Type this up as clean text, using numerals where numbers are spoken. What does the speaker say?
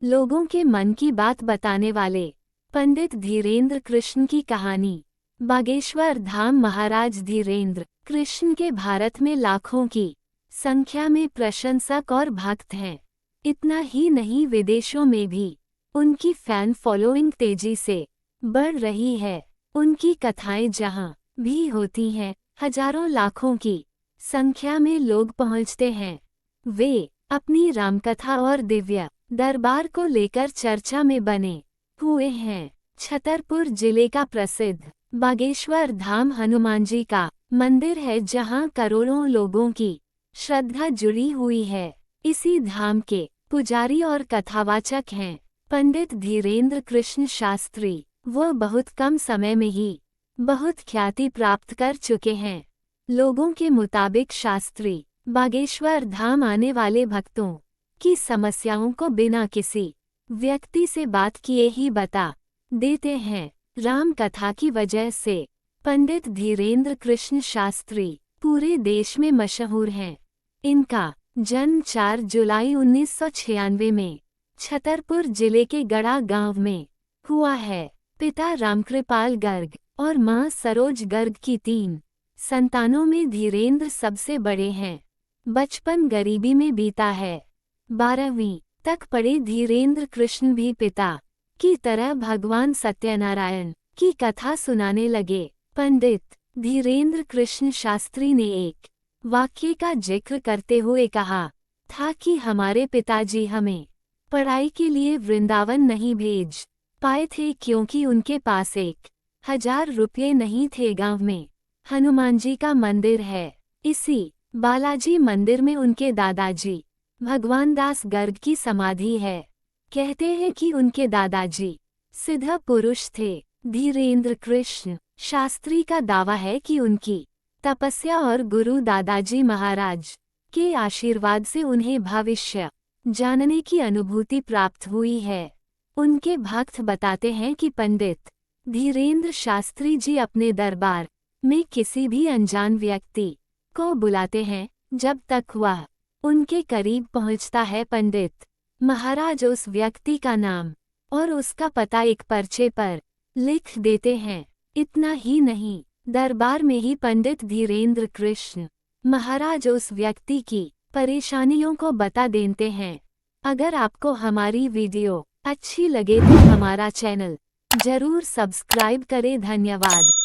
लोगों के मन की बात बताने वाले पंडित धीरेन्द्र कृष्ण की कहानी। बागेश्वर धाम। महाराज धीरेन्द्र कृष्ण के भारत में लाखों की संख्या में प्रशंसक और भक्त हैं। इतना ही नहीं, विदेशों में भी उनकी फैन फॉलोइंग तेजी से बढ़ रही है। उनकी कथाएं जहां भी होती हैं, हजारों लाखों की संख्या में लोग पहुंचते हैं। वे अपनी रामकथा और दिव्य दरबार को लेकर चर्चा में बने हुए हैं। छतरपुर जिले का प्रसिद्ध बागेश्वर धाम हनुमान जी का मंदिर है, जहां करोड़ों लोगों की श्रद्धा जुड़ी हुई है। इसी धाम के पुजारी और कथावाचक हैं पंडित धीरेन्द्र कृष्ण शास्त्री। वो बहुत कम समय में ही बहुत ख्याति प्राप्त कर चुके हैं। लोगों के मुताबिक शास्त्री बागेश्वर धाम आने वाले भक्तों की समस्याओं को बिना किसी व्यक्ति से बात किए ही बता देते हैं। राम कथा की वजह से पंडित धीरेन्द्र कृष्ण शास्त्री पूरे देश में मशहूर हैं। इनका जन्म 4 जुलाई 1996 में छतरपुर जिले के गड़ा गांव में हुआ है। पिता रामकृपाल गर्ग और मां सरोज गर्ग की 3 संतानों में धीरेन्द्र सबसे बड़े हैं। बचपन गरीबी में बीता है। 12वीं तक पढ़े धीरेन्द्र कृष्ण भी पिता की तरह भगवान सत्यनारायण की कथा सुनाने लगे। पंडित धीरेन्द्र कृष्ण शास्त्री ने एक वाक्य का जिक्र करते हुए कहा था कि हमारे पिताजी हमें पढ़ाई के लिए वृंदावन नहीं भेज पाए थे, क्योंकि उनके पास 1000 रुपये नहीं थे। गांव में हनुमान जी का मंदिर है। इसी बालाजी मंदिर में उनके दादाजी भगवान दास गर्ग की समाधि है। कहते हैं कि उनके दादाजी सिद्ध पुरुष थे। धीरेन्द्र कृष्ण शास्त्री का दावा है कि उनकी तपस्या और गुरु दादाजी महाराज के आशीर्वाद से उन्हें भविष्य जानने की अनुभूति प्राप्त हुई है। उनके भक्त बताते हैं कि पंडित धीरेन्द्र शास्त्री जी अपने दरबार में किसी भी अनजान व्यक्ति को बुलाते हैं। जब तक वह उनके करीब पहुंचता है, पंडित महाराज उस व्यक्ति का नाम और उसका पता एक पर्चे पर लिख देते हैं। इतना ही नहीं, दरबार में ही पंडित धीरेन्द्र कृष्ण महाराज उस व्यक्ति की परेशानियों को बता देते हैं। अगर आपको हमारी वीडियो अच्छी लगे तो हमारा चैनल जरूर सब्सक्राइब करें। धन्यवाद।